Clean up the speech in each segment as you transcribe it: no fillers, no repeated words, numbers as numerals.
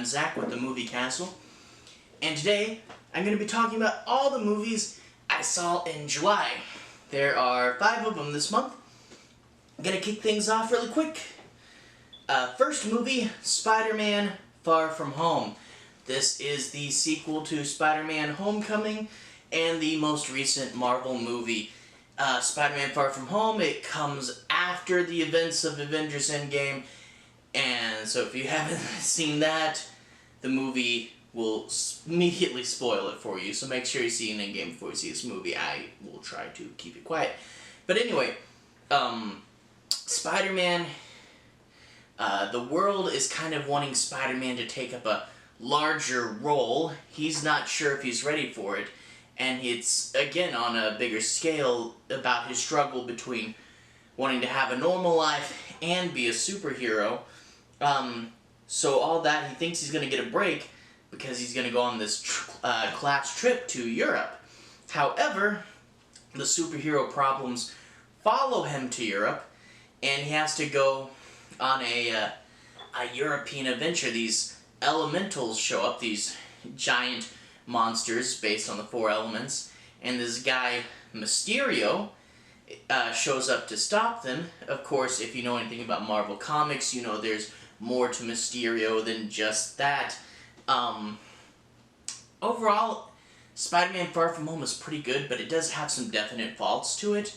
Zach with the Movie Castle, and today I'm going to be talking about all the movies I saw in July. There are 5 of them this month. I'm going to kick things off really quick. First movie, SpiderMan Far From Home. This is the sequel to Spider-Man Homecoming and the most recent Marvel movie. Spider-Man Far From Home, it comes after the events of Avengers Endgame, and so if you haven't seen that, the movie will immediately spoil it for you, so make sure you see an Endgame before you see this movie. I will try to keep it quiet. But anyway, Spider-Man, the world is kind of wanting Spider-Man to take up a larger role. He's not sure if he's ready for it. And it's, again, on a bigger scale about his struggle between wanting to have a normal life and be a superhero. So all that, he thinks he's going to get a break because he's going to go on this class trip to Europe. However, the superhero problems follow him to Europe, and he has to go on a European adventure. These elementals show up, these giant monsters based on the 4 elements, and this guy Mysterio shows up to stop them. Of course, if you know anything about Marvel Comics, you know there's more to Mysterio than just that. Overall, Spider-Man Far From Home is pretty good, but it does have some definite faults to it.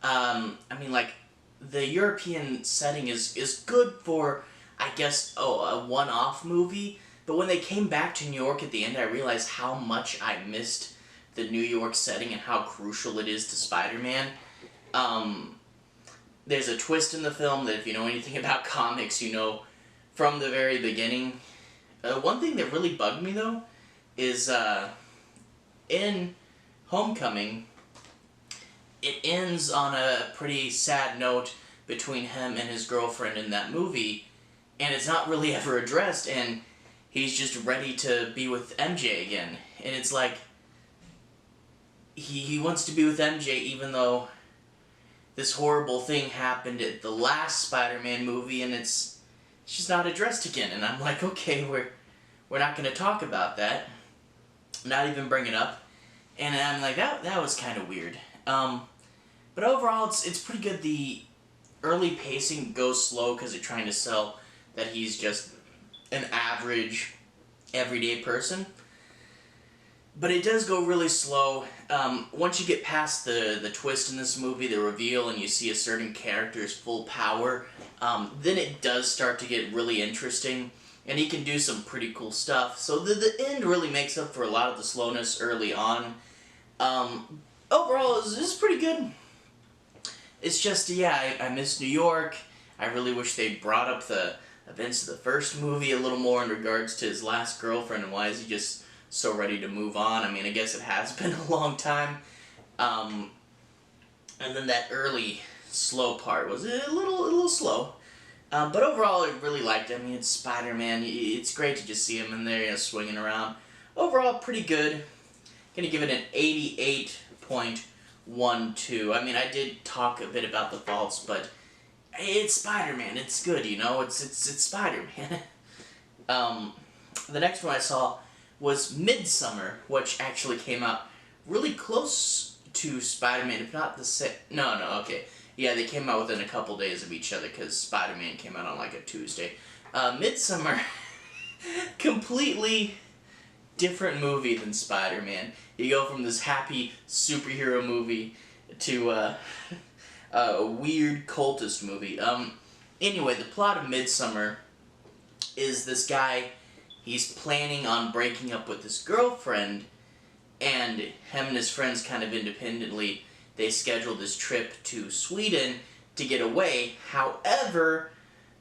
I mean, like, the European setting is good for, I guess, a one-off movie. But when they came back to New York at the end, I realized how much I missed the New York setting and how crucial it is to Spider-Man. There's a twist in the film that if you know anything about comics, you know from the very beginning. One thing that really bugged me, though, is in Homecoming, it ends on a pretty sad note between him and his girlfriend in that movie, and it's not really ever addressed, and he's just ready to be with MJ again. And it's like, he wants to be with MJ even though this horrible thing happened at the last Spider-Man movie, and it's just not addressed again. And I'm like, okay, we're not going to talk about that. Not even bring it up. And I'm like, that was kind of weird. But overall, it's pretty good. The early pacing goes slow because they're trying to sell that he's just an average, everyday person. But it does go really slow. Once you get past the twist in this movie, the reveal, and you see a certain character's full power, then it does start to get really interesting, and he can do some pretty cool stuff. So the end really makes up for a lot of the slowness early on. Overall, it's pretty good. It's just, yeah, I miss New York. I really wish they brought up the events of the first movie a little more in regards to his last girlfriend and why is he just so ready to move on. I mean, I guess it has been a long time. And then that early slow part was a little slow. But overall, I really liked it. I mean, it's Spider-Man. It's great to just see him in there, you know, swinging around. Overall, pretty good. Gonna give it an 88.12. I mean, I did talk a bit about the faults, but it's Spider-Man. It's good, you know. It's Spider-Man. The next one I saw was Midsommar, which actually came out really close to Spider-Man, if not the same. No, okay. Yeah, they came out within a couple days of each other because Spider-Man came out on like a Tuesday. Midsommar, completely different movie than Spider-Man. You go from this happy superhero movie to a weird cultist movie. Anyway, the plot of Midsommar is this guy, he's planning on breaking up with his girlfriend, and him and his friends kind of independently, they schedule this trip to Sweden to get away. However,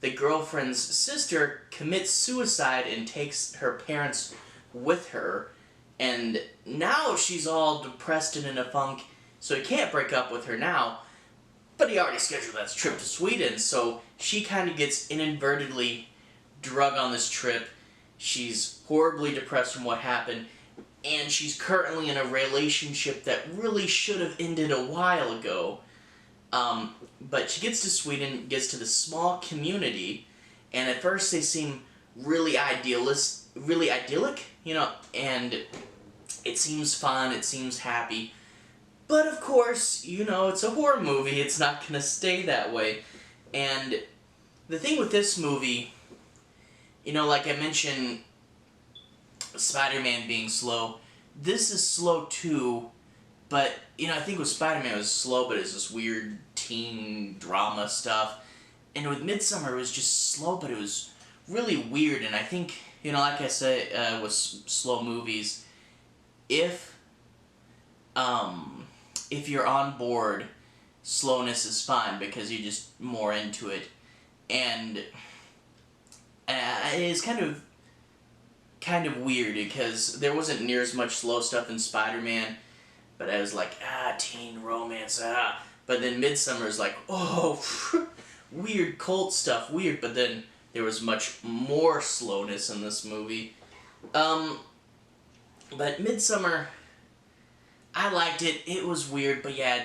the girlfriend's sister commits suicide and takes her parents with her, and now she's all depressed and in a funk, so he can't break up with her now. But he already scheduled that trip to Sweden, so she kind of gets inadvertently drug on this trip. She's horribly depressed from what happened, and she's currently in a relationship that really should have ended a while ago. But she gets to Sweden, gets to this small community, and at first they seem really really idyllic, you know, and it seems fun, it seems happy. But of course, you know, it's a horror movie, it's not gonna stay that way. And the thing with this movie, you know, like I mentioned, Spider-Man being slow, this is slow too, but, you know, I think with Spider-Man it was slow, but it's this weird teen drama stuff. And with Midsommar it was just slow, but it was really weird, and I think, you know, like I said, with slow movies, if you're on board, slowness is fine because you're just more into it. And it's kind of weird because there wasn't near as much slow stuff in Spider-Man, but I was like, teen romance, But then Midsummer's like, oh, weird cult stuff, weird, but then there was much more slowness in this movie. But Midsommar, I liked it. It was weird, but yeah,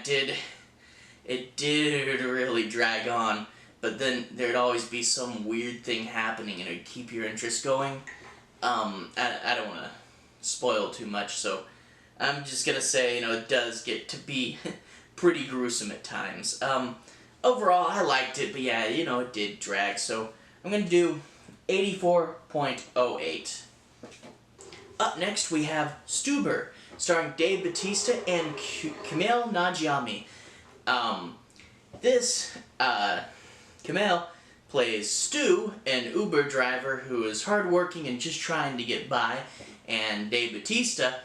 it did really drag on. But then there'd always be some weird thing happening, and it'd keep your interest going. I don't want to spoil too much, so I'm just gonna say, you know, it does get to be pretty gruesome at times. Overall, I liked it, but yeah, you know, it did drag, so I'm gonna do 84.08. Up next, we have Stuber, starring Dave Bautista and Kumail Nanjiani. Kumail plays Stu, an Uber driver who is hardworking and just trying to get by, and Dave Bautista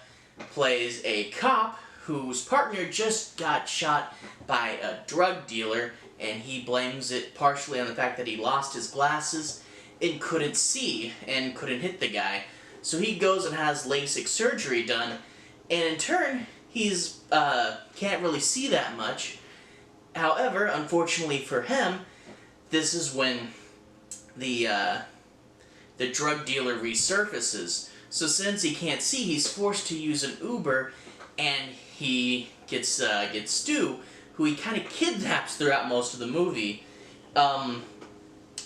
plays a cop whose partner just got shot by a drug dealer, and he blames it partially on the fact that he lost his glasses and couldn't see and couldn't hit the guy. So he goes and has LASIK surgery done, and in turn, he's can't really see that much. However, unfortunately for him, this is when the drug dealer resurfaces. So since he can't see, he's forced to use an Uber, and he gets Stu, who he kind of kidnaps throughout most of the movie.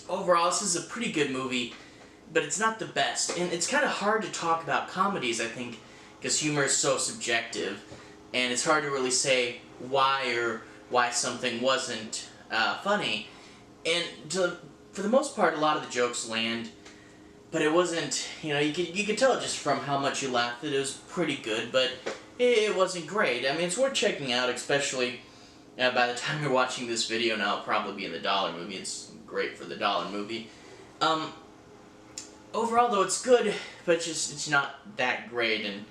Overall, this is a pretty good movie, but it's not the best. And it's kind of hard to talk about comedies, I think, because humor is so subjective, and it's hard to really say why something wasn't funny. And for the most part, a lot of the jokes land, but it wasn't, you know, you could tell just from how much you laughed that it was pretty good, but it wasn't great. I mean, it's worth checking out, especially by the time you're watching this video now, it'll probably be in the dollar movie. It's great for the dollar movie. Overall, though, it's good, but it's not that great, and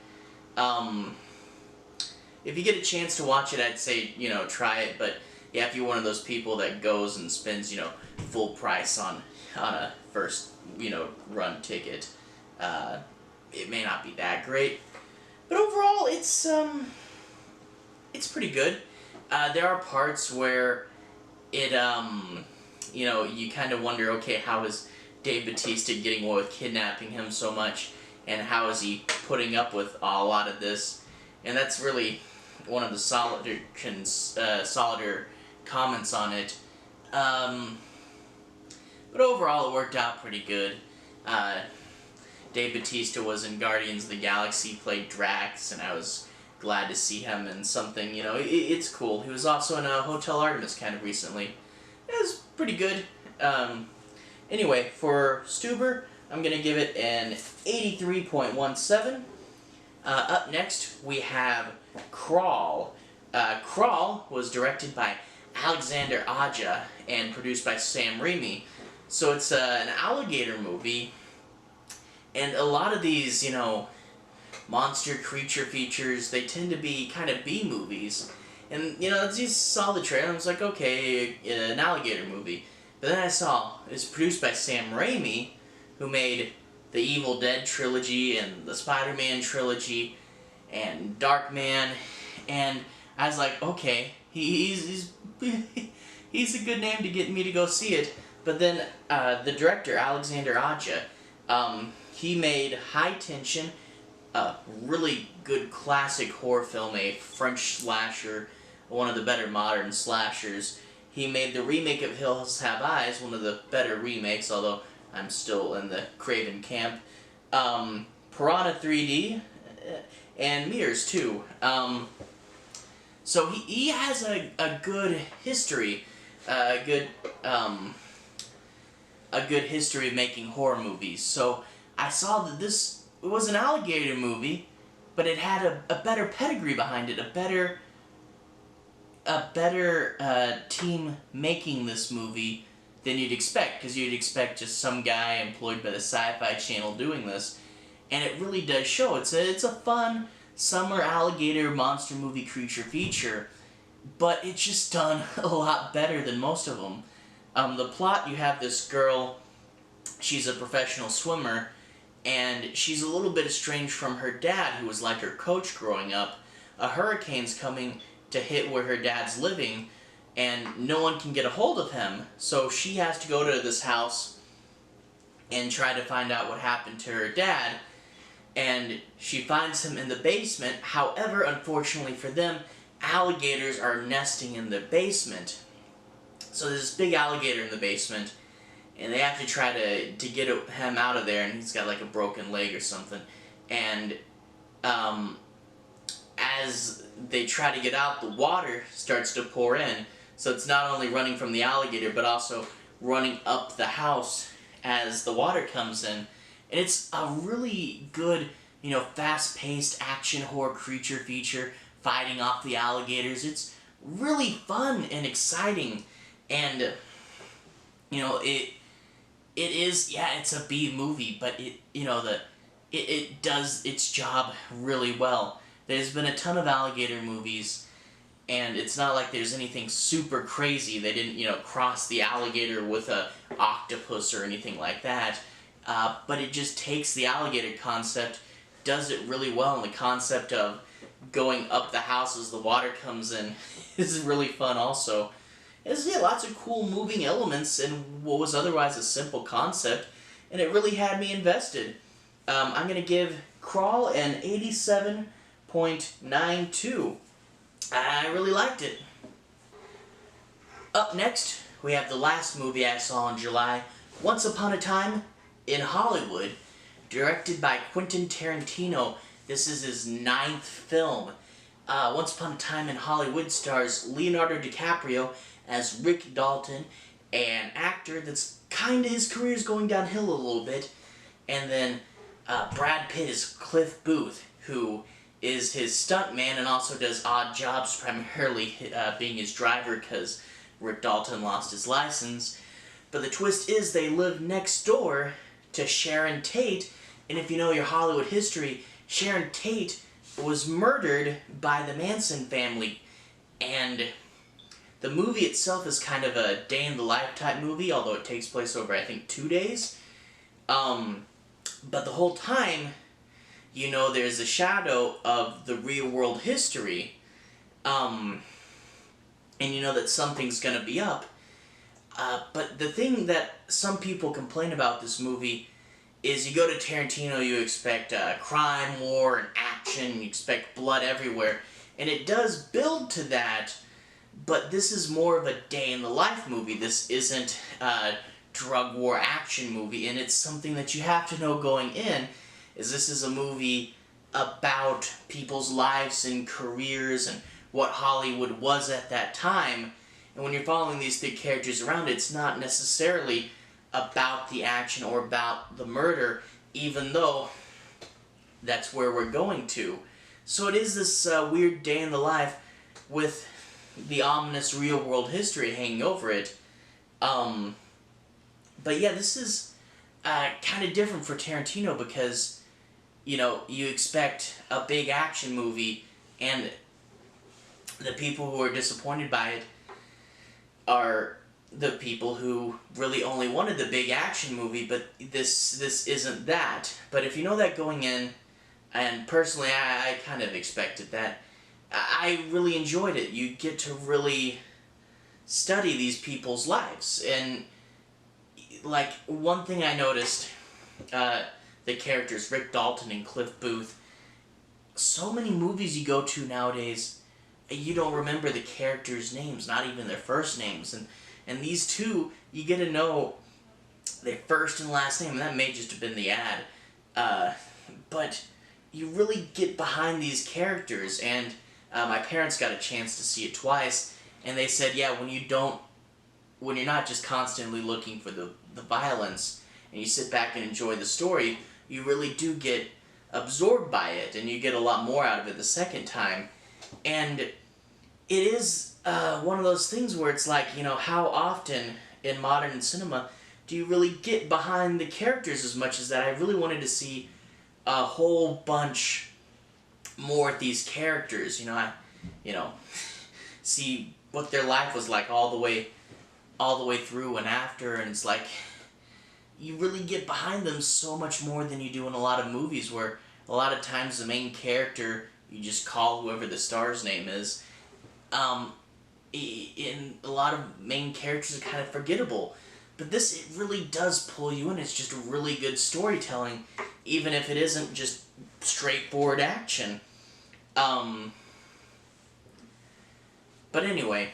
if you get a chance to watch it, I'd say, you know, try it, but yeah, if you're one of those people that goes and spends, you know, full price on a first, you know, run ticket, it may not be that great. But overall, it's pretty good. There are parts where it, you know, you kind of wonder, okay, how is Dave Bautista getting away with kidnapping him so much, and how is he putting up with a lot of this? And that's really one of the solider comments on it. But overall, it worked out pretty good. Dave Bautista was in Guardians of the Galaxy, played Drax, and I was glad to see him in something, you know, it's cool. He was also in Hotel Artemis kind of recently. It was pretty good. Anyway, for Stuber, I'm going to give it an 83.17. Up next, we have Crawl. Crawl was directed by Alexander Aja and produced by Sam Raimi. So it's an alligator movie, and a lot of these, you know, monster creature features, they tend to be kind of B movies. And, you know, as you saw the trailer, I was like, okay, an alligator movie. But then I saw it was produced by Sam Raimi, who made the Evil Dead trilogy and the Spider-Man trilogy and Darkman, and I was like, okay, he's a good name to get me to go see it. But then the director, Alexander Aja, he made High Tension, a really good classic horror film, a French slasher, one of the better modern slashers. He made the remake of Hills Have Eyes, one of the better remakes, although I'm still in the Craven camp. Piranha 3D, and Mirrors too. So he has a good history, a good history of making horror movies. So I saw that this was an alligator movie, but it had a better pedigree behind it, a better team making this movie than you'd expect, because you'd expect just some guy employed by the Sci-Fi Channel doing this, and it really does show. It's a fun summer alligator monster movie creature feature, but it's just done a lot better than most of them. The plot, you have this girl, she's a professional swimmer, and she's a little bit estranged from her dad, who was like her coach growing up. A hurricane's coming to hit where her dad's living, and no one can get a hold of him, so she has to go to this house and try to find out what happened to her dad, and she finds him in the basement. However, unfortunately for them, alligators are nesting in the basement. So there's this big alligator in the basement, and they have to try to get him out of there, and he's got like a broken leg or something. And as they try to get out, the water starts to pour in. So it's not only running from the alligator, but also running up the house as the water comes in. And it's a really good, fast-paced action horror creature feature, fighting off the alligators. It's really fun and exciting. And, it is, it's a B movie, but it does its job really well. There's been a ton of alligator movies, and it's not like there's anything super crazy. They didn't, cross the alligator with a octopus or anything like that. But it just takes the alligator concept, does it really well, and the concept of going up the house as the water comes in is really fun also. There's lots of cool moving elements in what was otherwise a simple concept, and it really had me invested. I'm going to give Crawl an 87.92. I really liked it. Up next, we have the last movie I saw in July, Once Upon a Time in Hollywood, directed by Quentin Tarantino. This is his 9th film. Once Upon a Time in Hollywood stars Leonardo DiCaprio as Rick Dalton, an actor that's kinda, his career's going downhill a little bit, and then Brad Pitt is Cliff Booth, who is his stuntman and also does odd jobs, primarily being his driver because Rick Dalton lost his license. But the twist is they live next door to Sharon Tate, and if you know your Hollywood history, Sharon Tate was murdered by the Manson family, and the movie itself is kind of a day-in-the-life type movie, although it takes place over, I think, 2 days. But the whole time, there's a shadow of the real-world history, and you know that something's gonna be up. But the thing that some people complain about this movie is you go to Tarantino, you expect crime, war, and action, you expect blood everywhere, and it does build to that, but this is more of a day-in-the-life movie. This isn't a drug war action movie, and it's something that you have to know going in, is this is a movie about people's lives and careers and what Hollywood was at that time. And when you're following these three characters around, it's not necessarily about the action or about the murder, even though that's where we're going to. So it is this weird day in the life with the ominous real-world history hanging over it. But yeah, this is kind of different for Tarantino because, you expect a big action movie, and the people who are disappointed by it are the people who really only wanted the big action movie, but this isn't that. But if you know that going in, and personally I kind of expected that, I really enjoyed it. You get to really study these people's lives. And like, one thing I noticed, the characters Rick Dalton and Cliff Booth, so many movies you go to nowadays, you don't remember the characters' names, not even their first names. And these two, you get to know their first and last name, and that may just have been the ad. But you really get behind these characters, and my parents got a chance to see it twice, and they said, yeah, when you're not just constantly looking for the violence, and you sit back and enjoy the story, you really do get absorbed by it, and you get a lot more out of it the second time. And it is one of those things where it's like, how often in modern cinema do you really get behind the characters as much as that? I really wanted to see a whole bunch more of these characters, see what their life was like all the way through and after, and it's like, you really get behind them so much more than you do in a lot of movies, where a lot of times the main character, you just call whoever the star's name is. In a lot of main characters are kind of forgettable. But this, it really does pull you in. It's just really good storytelling, even if it isn't just straightforward action. But anyway,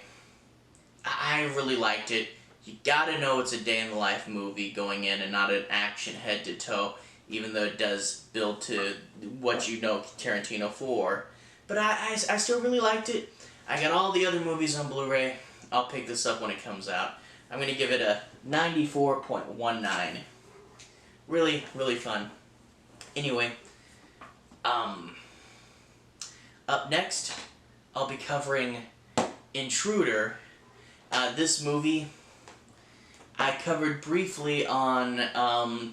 I really liked it. You gotta know it's a day-in-the-life movie going in and not an action head-to-toe, even though it does build to what you know Tarantino for. But I still really liked it. I got all the other movies on Blu-ray. I'll pick this up when it comes out. I'm going to give it a 94.19. Really, really fun. Anyway, up next, I'll be covering Intruder. This movie I covered briefly on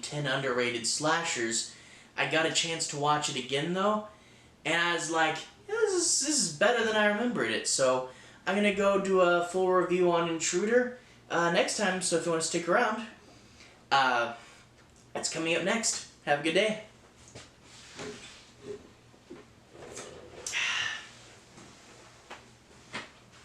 10 Underrated Slashers. I got a chance to watch it again, though, and I was like, yeah, this is better than I remembered it, so I'm going to go do a full review on Intruder next time, so if you want to stick around, that's coming up next. Have a good day.